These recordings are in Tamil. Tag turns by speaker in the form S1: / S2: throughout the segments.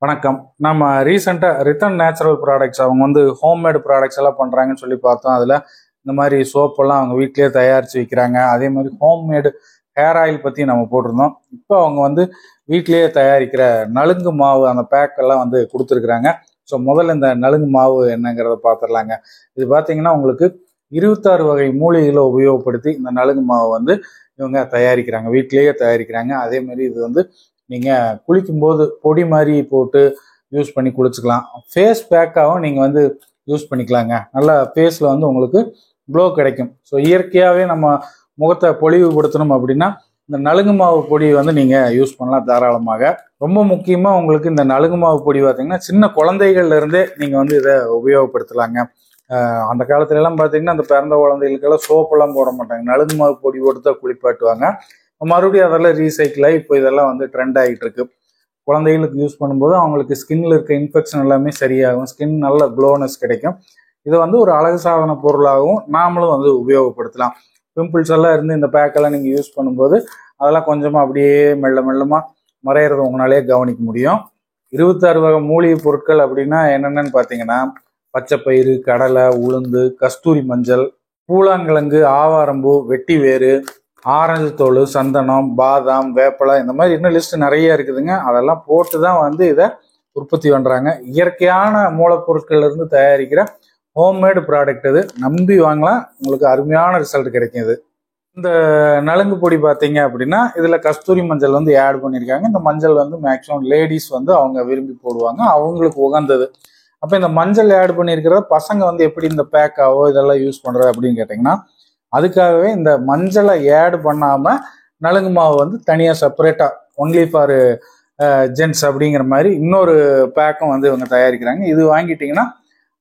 S1: வணக்கம். நம்ம ரீசெண்டாக ரித்தன் நேச்சுரல் ப்ராடக்ட்ஸ் அவங்க வந்து ஹோம்மேடு ப்ராடக்ட்ஸ் எல்லாம் பண்ணுறாங்கன்னு சொல்லி பார்த்தோம். அதில் இந்த மாதிரி சோப்பெல்லாம் அவங்க வீட்டிலேயே தயாரித்து விற்கிறாங்க. அதே மாதிரி ஹோம்மேடு ஹேர் ஆயில் பற்றி நம்ம போட்டிருந்தோம். இப்போ அவங்க வந்து வீட்டிலேயே தயாரிக்கிற நலுங்கு மாவு அந்த பேக் எல்லாம் வந்து கொடுத்துருக்குறாங்க. ஸோ முதல்ல இந்த நலுங்கு மாவு என்னங்கிறத பார்த்துடலாங்க. இது பார்த்தீங்கன்னா உங்களுக்கு 26 வகை மூலிகைகளை உபயோகப்படுத்தி இந்த நலுங்கு மாவு வந்து இவங்க தயாரிக்கிறாங்க, வீட்டிலேயே தயாரிக்கிறாங்க. அதே மாதிரி இது வந்து நீங்கள் குளிக்கும்போது பொடி மாதிரி போட்டு யூஸ் பண்ணி குளிச்சுக்கலாம். ஃபேஸ் பேக்காகவும் நீங்கள் வந்து யூஸ் பண்ணிக்கலாங்க. நல்லா ஃபேஸில் வந்து உங்களுக்கு க்ளோ கிடைக்கும். ஸோ இயற்கையாகவே நம்ம முகத்தை பொலிவுபடுத்தணும் அப்படின்னா இந்த நலுங்கு மாவு பொடி வந்து நீங்கள் யூஸ் பண்ணலாம் தாராளமாக. ரொம்ப முக்கியமாக உங்களுக்கு இந்த நலுங்கு மாவு பொடி பார்த்தீங்கன்னா சின்ன குழந்தைகள்லேருந்தே நீங்கள் வந்து இதை உபயோகப்படுத்தலாங்க. அந்த காலத்துலலாம் பார்த்தீங்கன்னா அந்த பிறந்த குழந்தைகளுக்கெல்லாம் சோப்பெல்லாம் போட மாட்டாங்க, நலுங்கு மாவு பொடி போட்டு தான் குளிப்பாட்டுவாங்க. மறுபடியும் அதெல்லாம் ரீசைக்கிள் ஆகி இப்போ இதெல்லாம் வந்து ட்ரெண்ட் ஆகிட்டு இருக்கு. குழந்தைகளுக்கு யூஸ் பண்ணும்போது அவங்களுக்கு ஸ்கின்ல இருக்க இன்ஃபெக்ஷன் எல்லாமே சரியாகும், ஸ்கின் நல்ல க்ளோனஸ் கிடைக்கும். இதை வந்து ஒரு அழகு சாதன பொருளாகவும் நாமளும் வந்து உபயோகப்படுத்தலாம். பிம்பிள்ஸ் எல்லாம் இருந்து இந்த பேக்கெல்லாம் நீங்கள் யூஸ் பண்ணும்போது அதெல்லாம் கொஞ்சமாக அப்படியே மெல்ல மெல்லமாக மறையிறத உங்களாலே கவனிக்க முடியும். 26 வகை மூலிகை பொருட்கள் அப்படின்னா என்னென்னு பார்த்தீங்கன்னா பச்சைப்பயிறு, கடலை, உளுந்து, கஸ்தூரி மஞ்சள், பூலாங்கிழங்கு, ஆவாரம்பூ, வெட்டி வேறு, ஆரஞ்சு தோல், சந்தனம், பாதாம், வேப்பலை, இந்த மாதிரி இன்னும் லிஸ்ட் நிறைய இருக்குதுங்க. அதெல்லாம் போட்டு தான் வந்து இதை உற்பத்தி பண்ணுறாங்க. இயற்கையான மூலப்பொருட்கள் இருந்து தயாரிக்கிற ஹோம்மேடு ப்ராடக்ட் இது. நம்பி வாங்கலாம், உங்களுக்கு அருமையான ரிசல்ட் கிடைக்கும். இது இந்த நலுங்கு பொடி பார்த்தீங்க அப்படின்னா இதில் கஸ்தூரி மஞ்சள் வந்து ஆட் பண்ணியிருக்காங்க. இந்த மஞ்சள் வந்து மேக்ஸிமம் லேடிஸ் வந்து அவங்க விரும்பி போடுவாங்க, அவங்களுக்கு உகந்தது. அப்போ இந்த மஞ்சள் ஆட் பண்ணியிருக்கிறத பசங்க வந்து எப்படி இந்த பேக்காவோ இதெல்லாம் யூஸ் பண்ணுறது அப்படின்னு கேட்டிங்கன்னா அதுக்காகவே இந்த மஞ்சளை ஆட் பண்ணாமல் நலுங்கு மாவு வந்து தனியாக செப்பரேட்டாக ஒன்லி ஃபார் ஜென்ஸ் அப்படிங்கிற மாதிரி இன்னொரு பேக்கும் வந்து இவங்க தயாரிக்கிறாங்க. இது வாங்கிட்டிங்கன்னா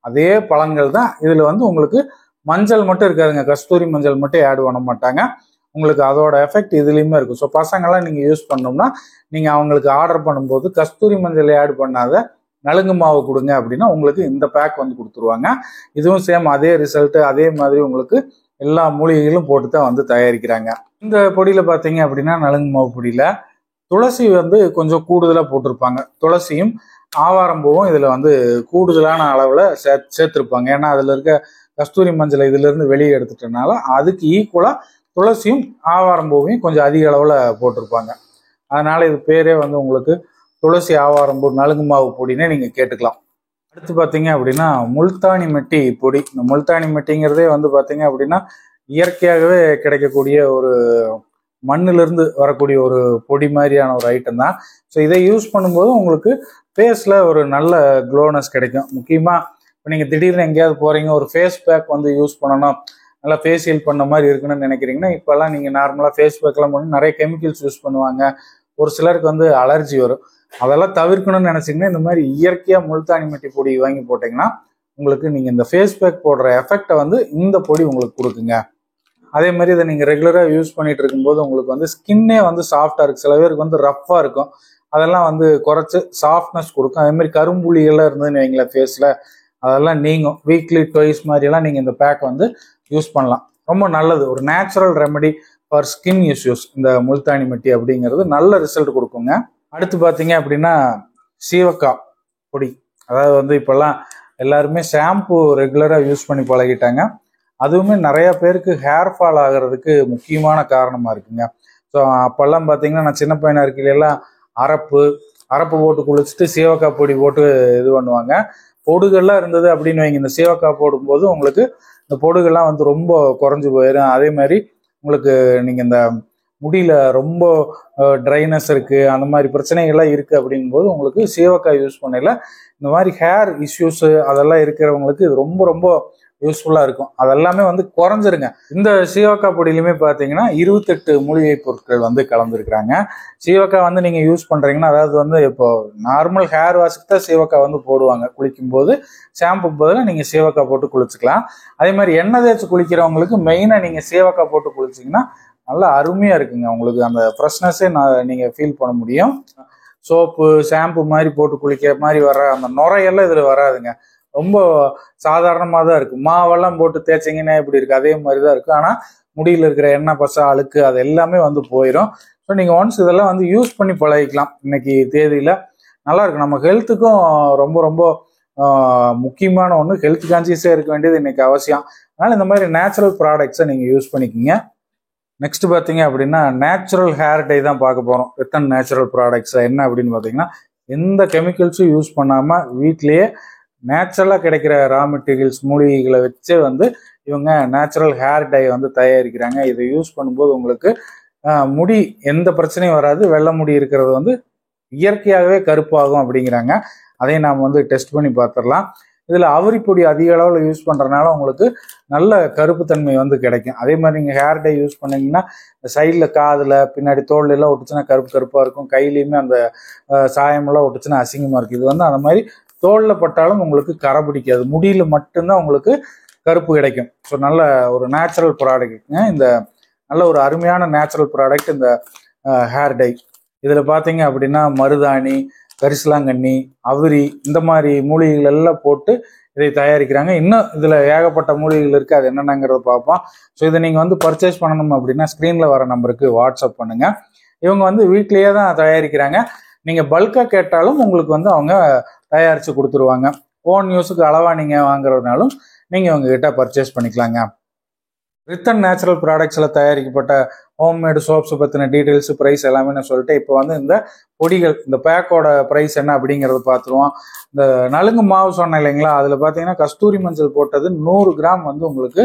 S1: அதே பலன்கள் தான். இதில் வந்து உங்களுக்கு மஞ்சள் மட்டும் இருக்காதுங்க, கஸ்தூரி மஞ்சள் மட்டும் ஆட் பண்ண மாட்டாங்க. உங்களுக்கு அதோட எஃபெக்ட் இதுலேயுமே இருக்கும். ஸோ பசங்கள்லாம் நீங்கள் யூஸ் பண்ணோம்னா நீங்கள் அவங்களுக்கு ஆர்டர் பண்ணும்போது கஸ்தூரி மஞ்சள் ஆட் பண்ணாத நலுங்கு மாவு கொடுங்க அப்படின்னா உங்களுக்கு இந்த பேக் வந்து கொடுத்துருவாங்க. இதுவும் சேம் அதே ரிசல்ட்டு, அதே மாதிரி உங்களுக்கு எல்லா மூலிகைகளும் போட்டு தான் வந்து தயாரிக்கிறாங்க. இந்த பொடியில் பார்த்தீங்க அப்படின்னா நலுங்கு மாவு பொடியில் துளசி வந்து கொஞ்சம் கூடுதலாக போட்டிருப்பாங்க. துளசியும் ஆவாரம்பூவும் இதில் வந்து கூடுதலான அளவில் சேர்த்துருப்பாங்க. ஏன்னா அதில் இருக்க கஸ்தூரி மஞ்சளை இதிலிருந்து வெளியே எடுத்துட்டனால அதுக்கு ஈக்குவலாக துளசியும் ஆவாரம்பூவையும் கொஞ்சம் அதிக அளவில் போட்டிருப்பாங்க. அதனால் இது பேரே வந்து உங்களுக்கு துளசி ஆவாரம்பூ நலுங்கு மாவு பொடினே நீங்கள் கேட்டுக்கலாம். அடுத்து பார்த்தீங்க அப்படின்னா முல்தானி மெட்டி பொடி. இந்த முல்தானி மெட்டிங்கிறதே வந்து பார்த்தீங்க அப்படின்னா இயற்கையாகவே கிடைக்கக்கூடிய ஒரு மண்ணிலிருந்து வரக்கூடிய ஒரு பொடி மாதிரியான ஒரு ஐட்டம் தான். ஸோ இதை யூஸ் பண்ணும்போது உங்களுக்கு ஃபேஸில் ஒரு நல்ல க்ளோனஸ் கிடைக்கும். முக்கியமாக இப்போ நீங்கள் திடீர்னு எங்கேயாவது போகிறீங்க, ஒரு ஃபேஸ் பேக் வந்து யூஸ் பண்ணணும், நல்லா ஃபேஷியல் பண்ண மாதிரி இருக்குன்னு நினைக்கிறீங்கன்னா இப்போல்லாம் நீங்கள் நார்மலாக ஃபேஸ் பேக்கெலாம் பண்ணி நிறைய கெமிக்கல்ஸ் யூஸ் பண்ணுவாங்க. ஒரு சிலருக்கு வந்து அலர்ஜி வரும். அதெல்லாம் தவிர்க்கணும்னு நினச்சிங்கன்னா இந்த மாதிரி இயற்கையாக முல்தானி மெட்டி பொடி வாங்கி போட்டிங்கன்னா உங்களுக்கு நீங்கள் இந்த ஃபேஸ் பேக் போடுற எஃபெக்டை வந்து இந்த பொடி உங்களுக்கு கொடுக்குங்க. அதே மாதிரி இதை நீங்கள் ரெகுலராக யூஸ் பண்ணிட்டு இருக்கும்போது உங்களுக்கு வந்து ஸ்கின்னே வந்து சாஃப்டாக இருக்குது. சில பேருக்கு வந்து ரஃப்பாக இருக்கும், அதெல்லாம் வந்து குறைச்சி சாஃப்ட்னஸ் கொடுக்கும். அதே மாதிரி கரும்புள்ளிகள்லாம் இருந்ததுன்னு வைங்களேன் ஃபேஸில், அதெல்லாம் நீங்கும். வீக்லி ட்வைஸ் மாதிரியெல்லாம் நீங்கள் இந்த பேக் வந்து யூஸ் பண்ணலாம். ரொம்ப நல்லது, ஒரு natural remedy for skin issues இந்த முல்தானி மெட்டி அப்படிங்கிறது நல்ல ரிசல்ட் கொடுக்குங்க. அடுத்து பார்த்தீங்க அப்படின்னா சீவக்காய் பொடி. அதாவது வந்து இப்போல்லாம் எல்லாருமே ஷாம்பு ரெகுலராக யூஸ் பண்ணி பழகிட்டாங்க. அதுவுமே நிறைய பேருக்கு ஹேர் ஃபால் ஆகிறதுக்கு முக்கியமான காரணமாக இருக்குங்க. ஸோ அப்போல்லாம் பார்த்தீங்கன்னா நான் சின்ன பையனாக இருக்கையிலாம் அரப்பு போட்டு குளிச்சுட்டு சீவக்காய் பொடி போட்டு இது பண்ணுவாங்க. பொடுகள்லாம் இருந்தது அப்படின்னு வைங்க, இந்த சீவக்காய் போடும்போது உங்களுக்கு இந்த பொடுகள்லாம் வந்து ரொம்ப குறைஞ்சி போயிடும். அதே மாதிரி உங்களுக்கு நீங்கள் இந்த முடியல ரொம்ப ட்ரைனஸ் இருக்குது, அந்த மாதிரி பிரச்சனைகள்லாம் இருக்குது அப்படிங்கும்போது உங்களுக்கு சீவக்காய் யூஸ் பண்ணல இந்த மாதிரி ஹேர் இஷ்யூஸு அதெல்லாம் இருக்கிறவங்களுக்கு இது ரொம்ப ரொம்ப யூஸ்ஃபுல்லாக இருக்கும். அதெல்லாமே வந்து குறைஞ்சிருங்க. இந்த சீவக்காய் பொடியிலுமே பார்த்தீங்கன்னா 28 மூலிகை பொருட்கள் வந்து கலந்துருக்குறாங்க. சீவக்காய் வந்து நீங்கள் யூஸ் பண்ணுறீங்கன்னா, அதாவது வந்து இப்போ நார்மல் ஹேர் வாஷுக்கு தான் சீவக்காய் வந்து போடுவாங்க குளிக்கும்போது, ஷாம்புக்கு பதிலாக நீங்கள் சீவக்காய் போட்டு குளிச்சுக்கலாம். அதே மாதிரி எண்ணெய் தேய்ச்சி குளிக்கிறவங்களுக்கு மெயினாக நீங்கள் சீவக்காய் போட்டு குளிச்சிங்கன்னா நல்லா அருமையாக இருக்குங்க. உங்களுக்கு அந்த ஃப்ரெஷ்னஸே நீங்கள் ஃபீல் பண்ண முடியும். சோப்பு ஷாம்பு மாதிரி போட்டு குளிக்கிற மாதிரி வர அந்த நுரையெல்லாம் இதில் வராதுங்க. ரொம்ப சாதாரணமாக தான் இருக்குது. மாவெல்லாம் போட்டு தேய்ச்சிங்கன்னா எப்படி இருக்குது அதே மாதிரி தான் இருக்குது. ஆனால் முடியில் இருக்கிற எண்ணெய் பசை அழுக்கு அது எல்லாமே வந்து போயிடும். ஸோ நீங்கள் ஒன்ஸ் இதெல்லாம் வந்து யூஸ் பண்ணி பழகிக்கலாம். இன்னைக்கு தேதியில் நல்லா இருக்கு. நம்ம ஹெல்த்துக்கும் ரொம்ப ரொம்ப முக்கியமான ஒன்று. ஹெல்த் கான்சியஸாக இருக்க வேண்டியது இன்னைக்கு அவசியம். அதனால இந்த மாதிரி நேச்சுரல் ப்ராடக்ட்ஸை நீங்கள் யூஸ் பண்ணிக்கிங்க. நெக்ஸ்ட் பார்த்தீங்க அப்படின்னா நேச்சுரல் ஹேர் டை தான் பார்க்க போகிறோம். ரித்தன் நேச்சுரல் ப்ராடக்ட்ஸ் என்ன அப்படின்னு பார்த்தீங்கன்னா, எந்த கெமிக்கல்ஸும் யூஸ் பண்ணாமல் வீட்லேயே நேச்சுரலாக கிடைக்கிற ரா மெட்டீரியல்ஸ் மூலிகைகளை வச்சு வந்து இவங்க நேச்சுரல் ஹேர் டை வந்து தயாரிக்கிறாங்க. இதை யூஸ் பண்ணும்போது உங்களுக்கு முடி எந்த பிரச்சனையும் வராது. வெள்ளை முடி இருக்கிறது வந்து இயற்கையாகவே கருப்பாகும் அப்படிங்கிறாங்க. அதையும் நாம் வந்து டெஸ்ட் பண்ணி பார்த்துடலாம். இதில் அவரிப்பொடி அதிக அளவில் யூஸ் பண்ணுறதுனால உங்களுக்கு நல்ல கருப்புத்தன்மை வந்து கிடைக்கும். அதே மாதிரி நீங்கள் ஹேர் டை யூஸ் பண்ணிங்கன்னா சைடில் காதில் பின்னாடி தோல் எல்லாம் ஒட்டுச்சுன்னா கருப்பாக இருக்கும். கையிலையுமே அந்த சாயமெல்லாம் ஒட்டுச்சுன்னா அசிங்கமாக இருக்குது. இது வந்து அந்த மாதிரி தோலில் பட்டாலும் உங்களுக்கு கரை பிடிக்காது. முடியில் மட்டும்தான் உங்களுக்கு கருப்பு கிடைக்கும். ஸோ நல்ல ஒரு நேச்சுரல் ப்ராடக்ட்டுங்க. இந்த நல்ல ஒரு அருமையான நேச்சுரல் ப்ராடக்ட் இந்த ஹேர் டை. இதில் பார்த்தீங்க அப்படின்னா மருதாணி, கரிசலாங்கண்ணி, அவிரி இந்த மாதிரி மூலிகைகள் எல்லாம் போட்டு இதை தயாரிக்கிறாங்க. இன்னும் இதில் ஏகப்பட்ட மூலிகைகள் இருக்குது. அது என்னென்னங்கிறத பார்ப்போம். ஸோ இதை நீங்கள் வந்து பர்ச்சேஸ் பண்ணணும் அப்படின்னா ஸ்க்ரீனில் வர நம்பருக்கு வாட்ஸ்அப் பண்ணுங்கள். இவங்க வந்து வீட்லேயே தான் தயாரிக்கிறாங்க. நீங்கள் பல்காக கேட்டாலும் உங்களுக்கு வந்து அவங்க தயாரித்து கொடுத்துருவாங்க. ஓன் யூஸுக்கு அளவாக நீங்கள் வாங்குறதுனாலும் நீங்கள் இவங்ககிட்ட பர்ச்சேஸ் பண்ணிக்கலாங்க. ரித்தன் நேச்சுரல் ப்ராடக்ட்ஸில் தயாரிக்கப்பட்ட ஹோம்மேடு சோப்ஸ் பற்றின டீட்டெயில்ஸ், ப்ரைஸ் எல்லாமே நான் சொல்லிட்டு இப்போ வந்து இந்த பொடிகள், இந்த பேக்கோட ப்ரைஸ் என்ன அப்படிங்கிறத பார்த்துருவோம். இந்த நலுங்கு மாவு சொன்னேன் இல்லைங்களா, அதில் பார்த்தீங்கன்னா கஸ்தூரி மஞ்சள் போட்டது 100 கிராம் வந்து உங்களுக்கு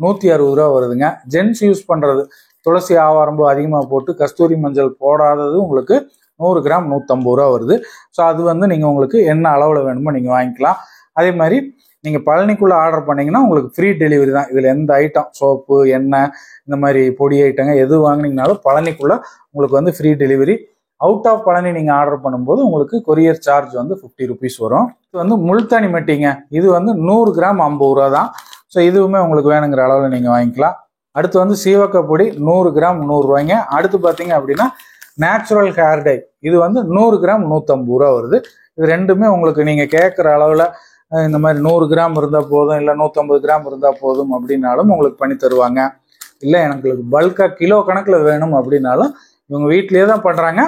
S1: 160 ரூபா வருதுங்க. ஜென்ஸ் யூஸ் பண்ணுறது துளசி ஆவாரம்பு அதிகமாக போட்டு கஸ்தூரி மஞ்சள் போடாதது உங்களுக்கு 100 கிராம் 150 ரூபா வருது. ஸோ அது வந்து நீங்கள் உங்களுக்கு என்ன அளவில் வேணுமோ நீங்கள் வாங்கிக்கலாம். அதே மாதிரி நீங்கள் பழனிக்குள்ளே ஆர்டர் பண்ணிங்கன்னா உங்களுக்கு ஃப்ரீ டெலிவரி தான். இதில் எந்த ஐட்டம் சோப்பு, எண்ணெய், இந்த மாதிரி பொடி ஐட்டங்க எது வாங்கினீங்கனாலும் பழனிக்குள்ளே உங்களுக்கு வந்து free delivery. Out of Palani நீங்கள் ஆர்டர் பண்ணும்போது உங்களுக்கு கொரியர் சார்ஜ் வந்து 50 ருபீஸ் வரும். இது வந்து முல்தானி மெட்டிங்க. இது வந்து 100 கிராம் 50 ரூபா தான். ஸோ இதுவுமே உங்களுக்கு வேணுங்கிற அளவில் நீங்கள் வாங்கிக்கலாம். அடுத்து வந்து சீவக்காய் பொடி 100 கிராம் 100 ரூபாய்ங்க. அடுத்து பார்த்தீங்க அப்படின்னா நேச்சுரல் ஹேர் டை, இது வந்து 100 கிராம் 150 ரூபா வருது. இது ரெண்டுமே உங்களுக்கு நீங்கள் கேட்குற அளவில் இந்த மாதிரி 100 கிராம் இருந்தால் போதும், இல்லை 150 கிராம் இருந்தால் போதும் அப்படின்னாலும் உங்களுக்கு பண்ணி தருவாங்க. இல்லை எனக்கு பல்காக கிலோ கணக்கில் வேணும் அப்படின்னாலும் இவங்க வீட்லேயே தான் பண்ணுறாங்க.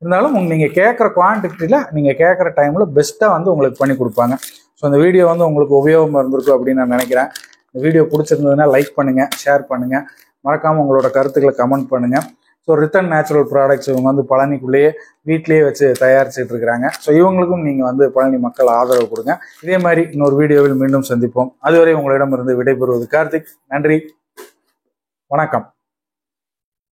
S1: இருந்தாலும் நீங்கள் கேட்குற குவான்டிட்டியில் நீங்கள் கேட்குற டைமில் பெஸ்ட்டாக வந்து உங்களுக்கு பண்ணி கொடுப்பாங்க. ஸோ இந்த வீடியோ வந்து உங்களுக்கு உபயோகமாக இருந்திருக்கும் அப்படின்னு நான் நினைக்கிறேன். இந்த வீடியோ பிடிச்சிருந்ததுன்னா லைக் பண்ணுங்கள், ஷேர் பண்ணுங்கள், மறக்காமல் உங்களோட கருத்துக்களை கமெண்ட் பண்ணுங்கள். ஸோ ரித்தன் நேச்சுரல் ப்ராடக்ட்ஸ் இவங்க வந்து பழனிக்குள்ளேயே வீட்லேயே வச்சு தயாரிச்சுட்டு இருக்கிறாங்க. ஸோ இவங்களுக்கும் நீங்கள் வந்து பழனி மக்கள் ஆதரவு கொடுங்க. இதே மாதிரி இன்னொரு வீடியோவில் மீண்டும் சந்திப்போம். அதுவரை உங்களிடமிருந்து விடைபெறுவது கார்த்திக். நன்றி, வணக்கம்.